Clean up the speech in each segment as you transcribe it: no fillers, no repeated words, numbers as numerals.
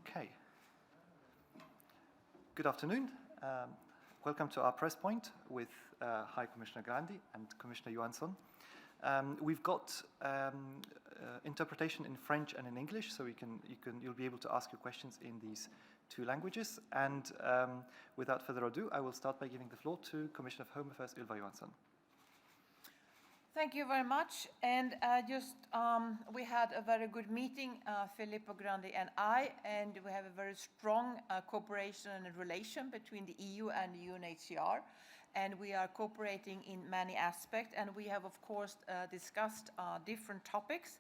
Okay. Good afternoon. Welcome to our press point with High Commissioner Grandi and Commissioner Johansson. We've got interpretation in French and in English, so you'll be able to ask your questions in these two languages. And without further ado, I will start by giving the floor to Commissioner of Home Affairs, Ylva Johansson. Thank you very much. And we had a very good meeting, Filippo Grandi and I, and we have a very strong cooperation and relation between the EU and the UNHCR. And we are cooperating in many aspects, and we have, of course, discussed different topics.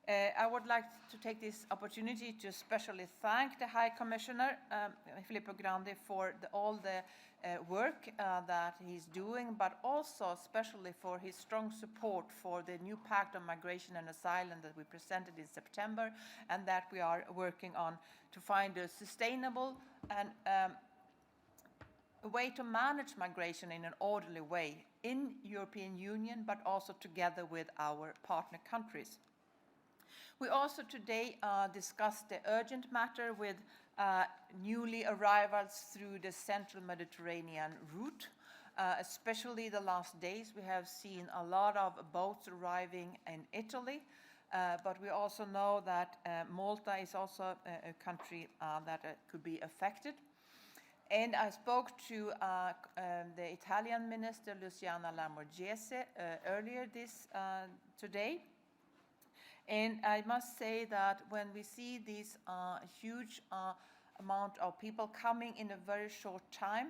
I would like to take this opportunity to especially thank the High Commissioner, Filippo Grandi, for all the work that he's doing, but also especially for his strong support for the new Pact on Migration and Asylum that we presented in September, and that we are working on to find a sustainable and a way to manage migration in an orderly way in European Union, but also together with our partner countries. We also today discussed the urgent matter with newly arrivals through the central Mediterranean route. Especially the last days, we have seen a lot of boats arriving in Italy, but we also know that Malta is also a country that could be affected. And I spoke to the Italian Minister, Luciana Lamorgese, earlier today. And I must say that when we see this huge amount of people coming in a very short time,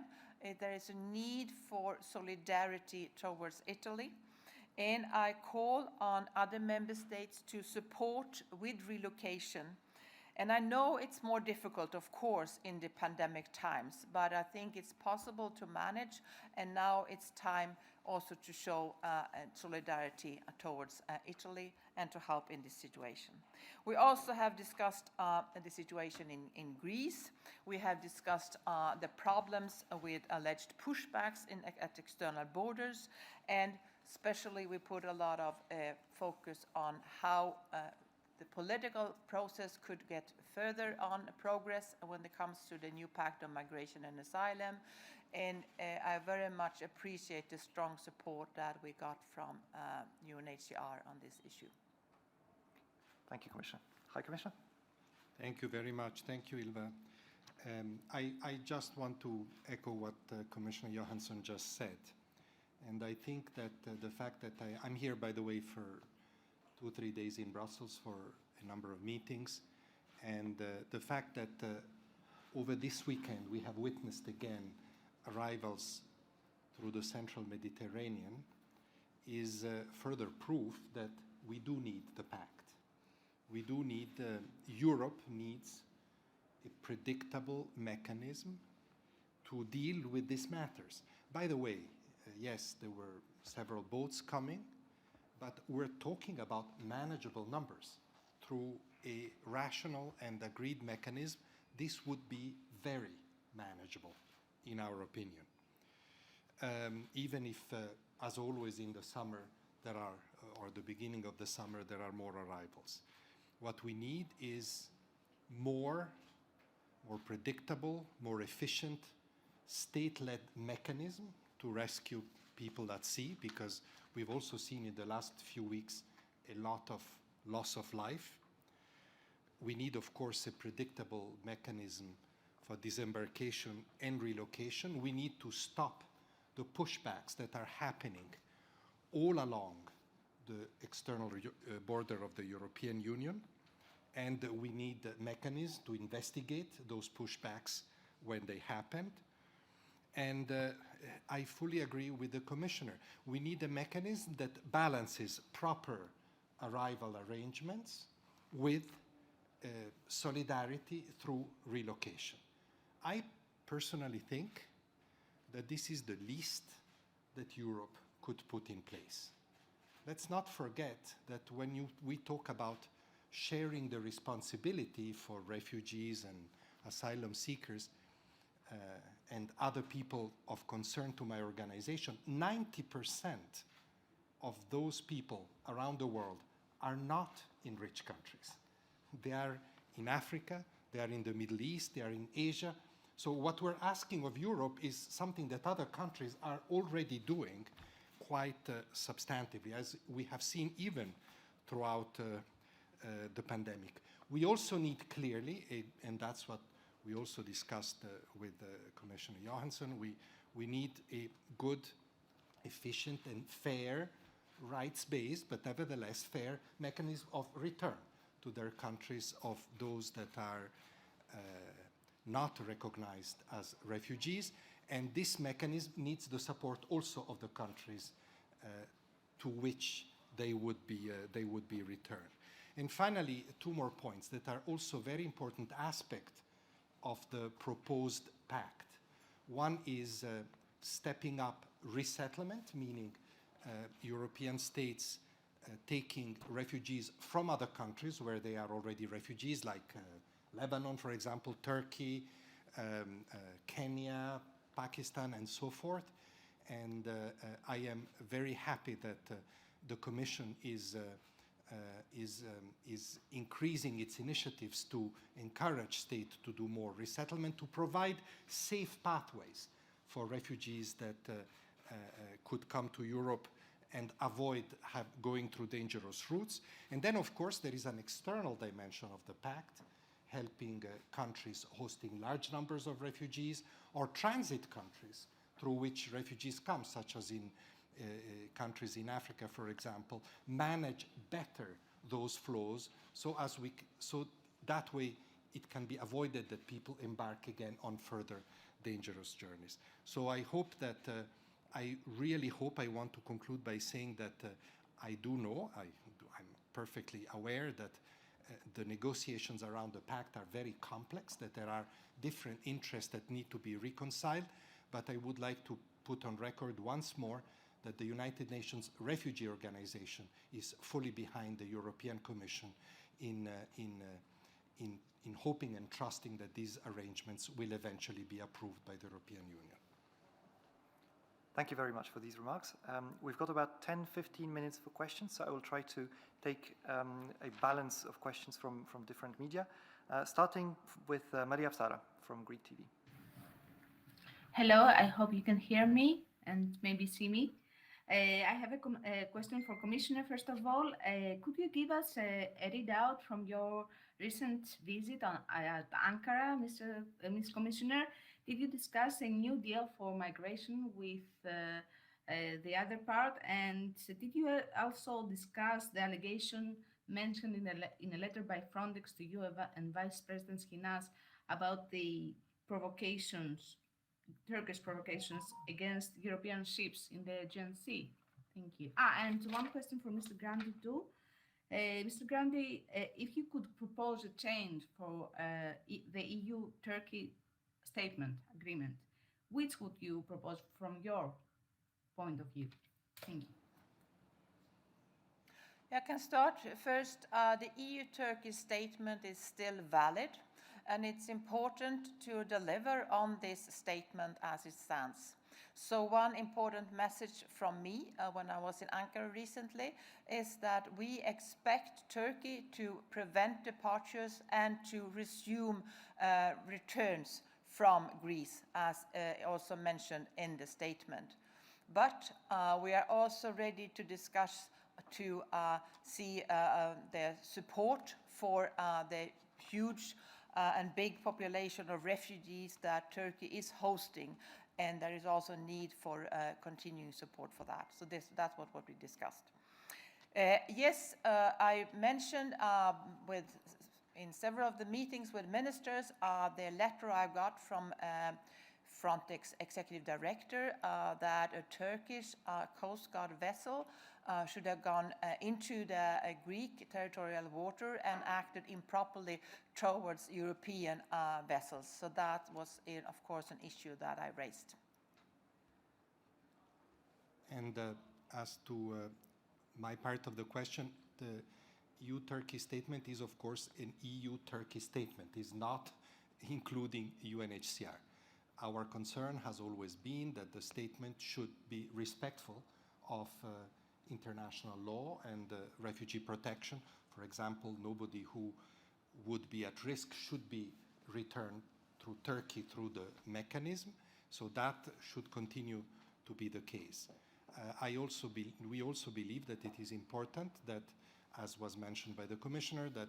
there is a need for solidarity towards Italy. And I call on other member states to support with relocation. And I know it's more difficult, of course, in the pandemic times, but I think it's possible to manage, and now it's time also to show solidarity towards Italy and to help in this situation. We also have discussed the situation in Greece. We have discussed the problems with alleged pushbacks at external borders, and especially we put a lot of focus on how the political process could get further on progress when it comes to the new Pact on Migration and Asylum. And I very much appreciate the strong support that we got from UNHCR on this issue. Thank you, Commissioner. High Commissioner? Thank you very much. Thank you, Ylva. I just want to echo what Commissioner Johansson just said. And I think that the fact that I'm here, by the way, for 2-3 days in Brussels for a number of meetings, and the fact that over this weekend we have witnessed again arrivals through the central Mediterranean is further proof that we do need the pact. We do need, Europe needs a predictable mechanism to deal with these matters. By the way, yes, there were several boats coming, but we're talking about manageable numbers. Through a rational and agreed mechanism, this would be very manageable, in our opinion. Even if, as always in the summer, or the beginning of the summer, there are more arrivals. What we need is more predictable, more efficient, state-led mechanism to rescue people at sea, because we've also seen in the last few weeks a lot of loss of life. We need, of course, a predictable mechanism for disembarkation and relocation. We need to stop the pushbacks that are happening all along the external border of the European Union. And we need a mechanism to investigate those pushbacks when they happened. And I fully agree with the Commissioner. We need a mechanism that balances proper arrival arrangements with solidarity through relocation. I personally think that this is the least that Europe could put in place. Let's not forget that when we talk about sharing the responsibility for refugees and asylum seekers and other people of concern to my organization, 90% of those people around the world are not in rich countries. They are in Africa, they are in the Middle East, they are in Asia. So what we're asking of Europe is something that other countries are already doing quite substantively, as we have seen even throughout the pandemic. We also need clearly, and that's what we also discussed with Commissioner Johansson, we need a good, efficient and fair, rights-based, but nevertheless fair mechanism of return to their countries of those that are not recognized as refugees. And this mechanism needs the support also of the countries to which they would be returned. And finally, two more points that are also very important aspect of the proposed pact. One is stepping up resettlement, meaning European states taking refugees from other countries where they are already refugees, like Lebanon, for example, Turkey, Kenya, Pakistan, and so forth. And I am very happy that the Commission is increasing its initiatives to encourage states to do more resettlement, to provide safe pathways for refugees that could come to Europe and avoid going through dangerous routes. And then, of course, there is an external dimension of the pact, helping countries hosting large numbers of refugees, or transit countries through which refugees come, such as in countries in Africa, for example, manage better those flows so that way it can be avoided that people embark again on further dangerous journeys. So I hope that, I really hope, I want to conclude by saying that I do know, I'm perfectly aware that the negotiations around the pact are very complex, that there are different interests that need to be reconciled, but I would like to put on record once more that the United Nations Refugee Organization is fully behind the European Commission in hoping and trusting that these arrangements will eventually be approved by the European Union. Thank you very much for these remarks. We've got about 10-15 minutes for questions, so I will try to take a balance of questions from different media, starting with Maria Sara from Greek TV. Hello, I hope you can hear me and maybe see me. I have a question for Commissioner. First of all, could you give us a readout from your recent visit at Ankara, Ms. Commissioner? Did you discuss a new deal for migration with the other part? And did you also discuss the allegation mentioned in a letter by Frontex to you and Vice President Skinas about the Turkish provocations against European ships in the Aegean Sea? Thank you. And one question for Mr. Grandi too. Mr. Grandi, if you could propose a change for the EU-Turkey statement agreement, which would you propose from your point of view? Thank you. I can start. First, the EU-Turkey statement is still valid, and it's important to deliver on this statement as it stands. So one important message from me when I was in Ankara recently is that we expect Turkey to prevent departures and to resume returns from Greece, as also mentioned in the statement. But we are also ready to discuss, to see the support for the huge and big population of refugees that Turkey is hosting, and there is also need for continuing support for that. So that's what we discussed. Yes, I mentioned in several of the meetings with ministers the letter I got from Frontex Executive Director that a Turkish Coast Guard vessel should have gone into the Greek territorial water and acted improperly towards European vessels. So that was, of course, an issue that I raised. And as to my part of the question, the EU-Turkey statement is, of course, an EU-Turkey statement. It's not including UNHCR. Our concern has always been that the statement should be respectful of international law and refugee protection. For example, nobody who would be at risk should be returned through Turkey through the mechanism. So that should continue to be the case. We also believe that it is important that, as was mentioned by the Commissioner, that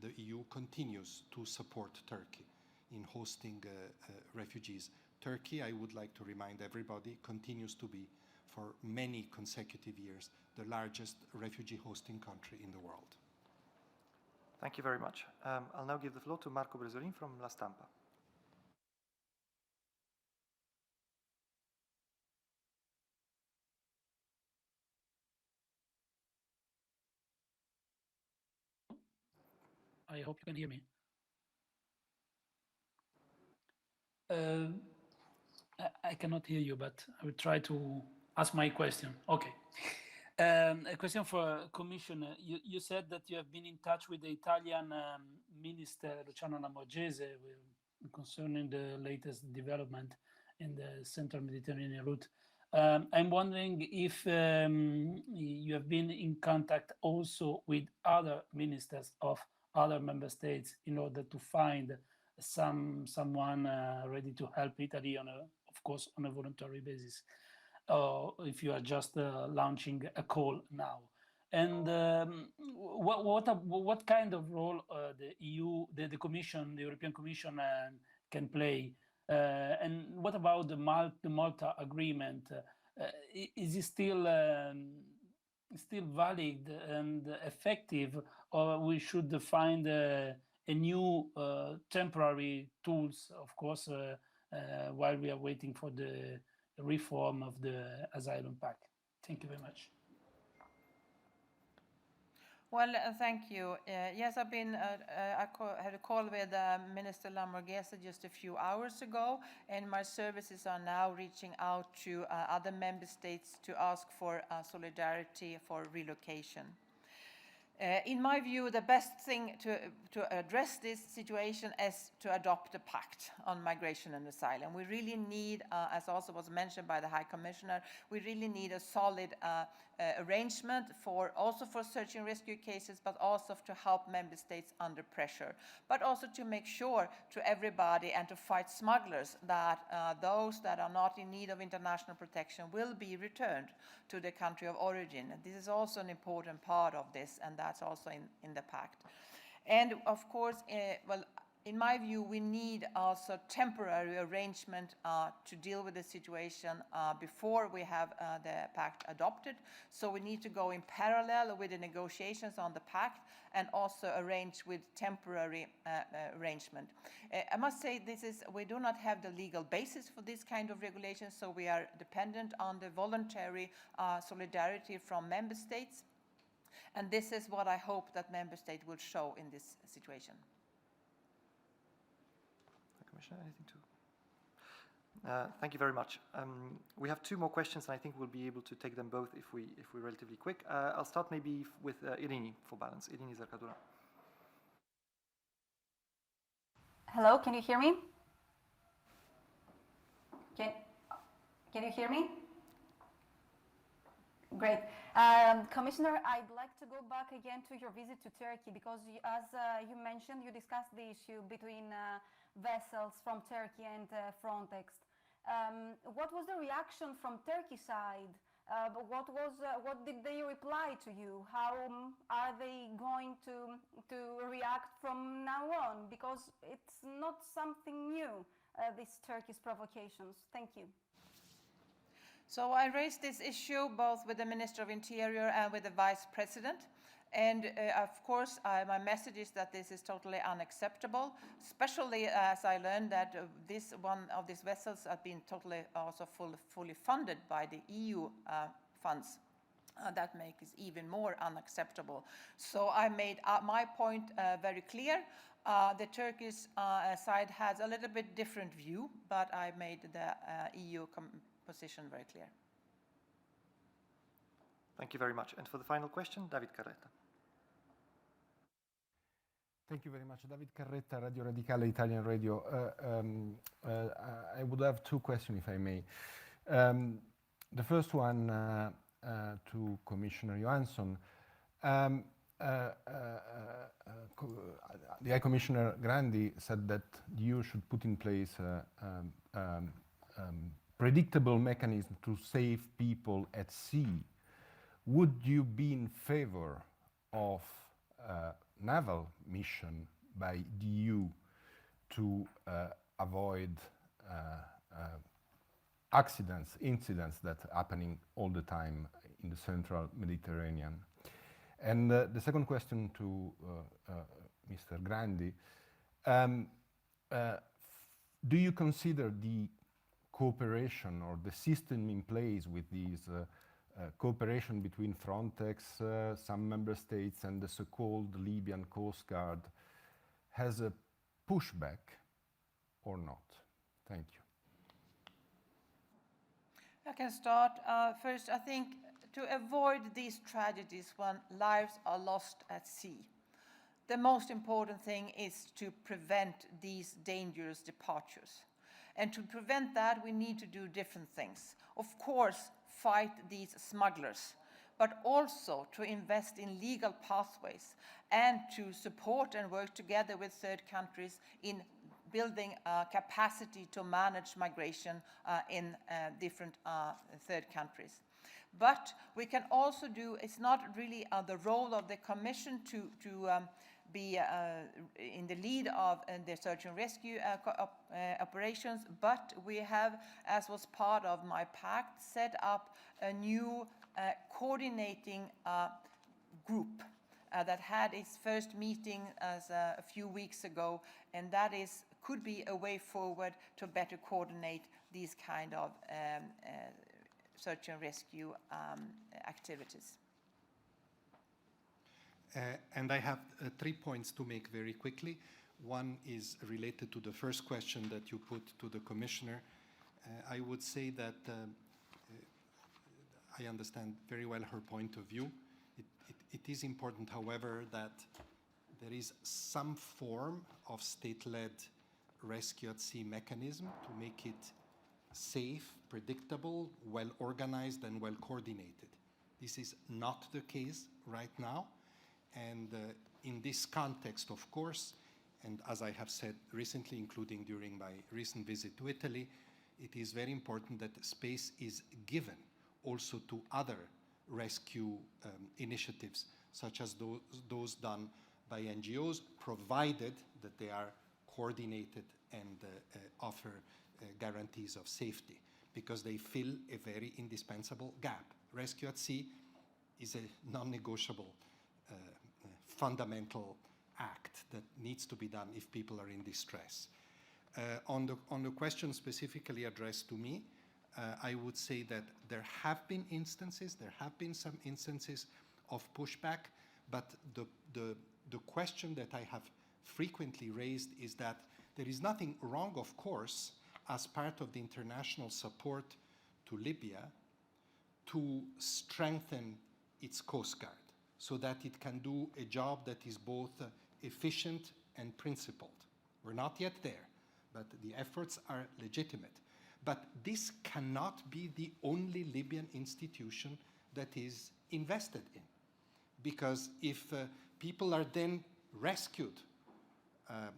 the EU continues to support Turkey in hosting refugees. Turkey, I would like to remind everybody, continues to be, for many consecutive years, the largest refugee hosting country in the world. Thank you very much. I'll now give the floor to Marco Bresolin from La Stampa. I hope you can hear me. I cannot hear you, but I will try to ask my question. Okay. A question for Commissioner. You said that you have been in touch with the Italian Minister, Luciana Lamorgese, concerning the latest development in the Central Mediterranean route. I'm wondering if you have been in contact also with other ministers of other member states in order to find someone ready to help Italy of course, on a voluntary basis, or if you are just launching a call now. And what kind of role the EU, the Commission, the European Commission can play? And what about the Malta agreement? Is it still valid and effective, or we should find a new temporary tools, of course, while we are waiting for the reform of the Asylum Pact? Thank you very much. Well, thank you. Yes, I had a call with Minister Lamorgese just a few hours ago, and my services are now reaching out to other member states to ask for solidarity for relocation. In my view, the best thing to address this situation is to adopt a pact on migration and asylum. We really need, as also was mentioned by the High Commissioner, we really need a solid arrangement also for search and rescue cases, but also to help member states under pressure, but also to make sure to everybody and to fight smugglers that those that are not in need of international protection will be returned to the country of origin. This is also an important part of this, and that's also in the pact. And of course, in my view, we need also temporary arrangement to deal with the situation before we have the pact adopted. So we need to go in parallel with the negotiations on the pact and also arrange with temporary arrangement. I must say we do not have the legal basis for this kind of regulation, so we are dependent on the voluntary solidarity from member states. And this is what I hope that member states will show in this situation. Commissioner, anything to? Thank you very much. We have two more questions, and I think we'll be able to take them both if we're relatively quick. I'll start maybe with Irini for balance. Irini Zarkadura. Hello, can you hear me? Can you hear me? Great. Commissioner, I'd like to go back again to your visit to Turkey because as you mentioned, you discussed the issue between vessels from Turkey and Frontex. What was the reaction from Turkey side? What did they reply to you? How are they going to react from now on? Because it's not something new, these Turkish provocations. Thank you. So I raised this issue both with the Minister of Interior and with the Vice President. And of course, my message is that this is totally unacceptable, especially as I learned that one of these vessels has been totally also fully funded by the EU funds. That makes it even more unacceptable. So I made my point very clear. The Turkish side has a little bit different view, but I made the EU position very clear. Thank you very much. And for the final question, David Carretta. Thank you very much. David Carretta, Radio Radicale, Italian radio. I would have two questions, if I may. The first one to Commissioner Johansson. the High Commissioner Grandi said that the EU should put in place a predictable mechanism to save people at sea. Would you be in favor of a naval mission by the EU to avoid accidents, incidents that are happening all the time in the central Mediterranean? And the second question to Mr. Grandi, do you consider the cooperation or the system in place with these cooperation between Frontex, some member states, and the so-called Libyan Coast Guard has a pushback or not? Thank you. I can start. First, I think to avoid these tragedies when lives are lost at sea, the most important thing is to prevent these dangerous departures. And to prevent that, we need to do different things. Of course, fight these smugglers, but also to invest in legal pathways and to support and work together with third countries in building capacity to manage migration in different third countries. But we can also do, it's not really the role of the Commission to be in the lead of the search and rescue operations, but we have, as was part of my pact, set up a new coordinating group that had its first meeting a few weeks ago, and that could be a way forward to better coordinate these kind of search and rescue activities. And I have 3 points to make very quickly. One is related to the first question that you put to the Commissioner. I would say that I understand very well her point of view. It is important, however, that there is some form of state-led rescue at sea mechanism to make it safe, predictable, well-organized, and well-coordinated. This is not the case right now. And in this context, of course, and as I have said recently, including during my recent visit to Italy, it is very important that space is given also to other rescue initiatives, such as those done by NGOs, provided that they are coordinated and offer guarantees of safety, because they fill a very indispensable gap. Rescue at sea is a non-negotiable fundamental act that needs to be done if people are in distress. On the question specifically addressed to me, I would say that there have been some instances of pushback, but the question that I have frequently raised is that there is nothing wrong, of course, as part of the international support to Libya, to strengthen its Coast Guard, so that it can do a job that is both efficient and principled. We're not yet there, but the efforts are legitimate. But this cannot be the only Libyan institution that is invested in. Because if people are then rescued,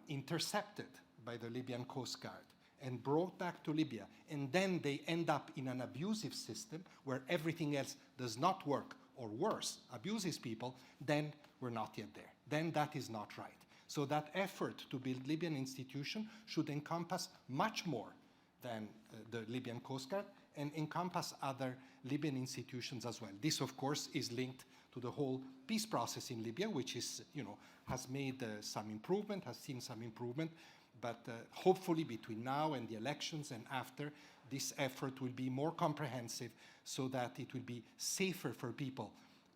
intercepted by the Libyan Coast Guard, and brought back to Libya, and then they end up in an abusive system where everything else does not work, or worse, abuses people, then we're not yet there. Then that is not right. So that effort to build Libyan institution should encompass much more than the Libyan Coast Guard, and encompass other Libyan institutions as well. This, of course, is linked to the whole peace process in Libya, which is, has made some improvement, has seen some improvement, but hopefully between now and the elections and after, this effort will be more comprehensive so that it will be safer for people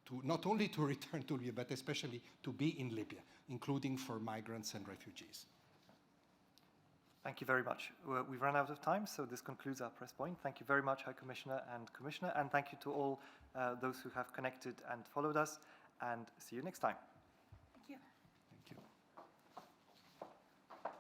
to not only to return to Libya, but especially to be in Libya, including for migrants and refugees. Thank you very much. We've run out of time, so this concludes our press point. Thank you very much, High Commissioner, and thank you to all those who have connected and followed us, and see you next time.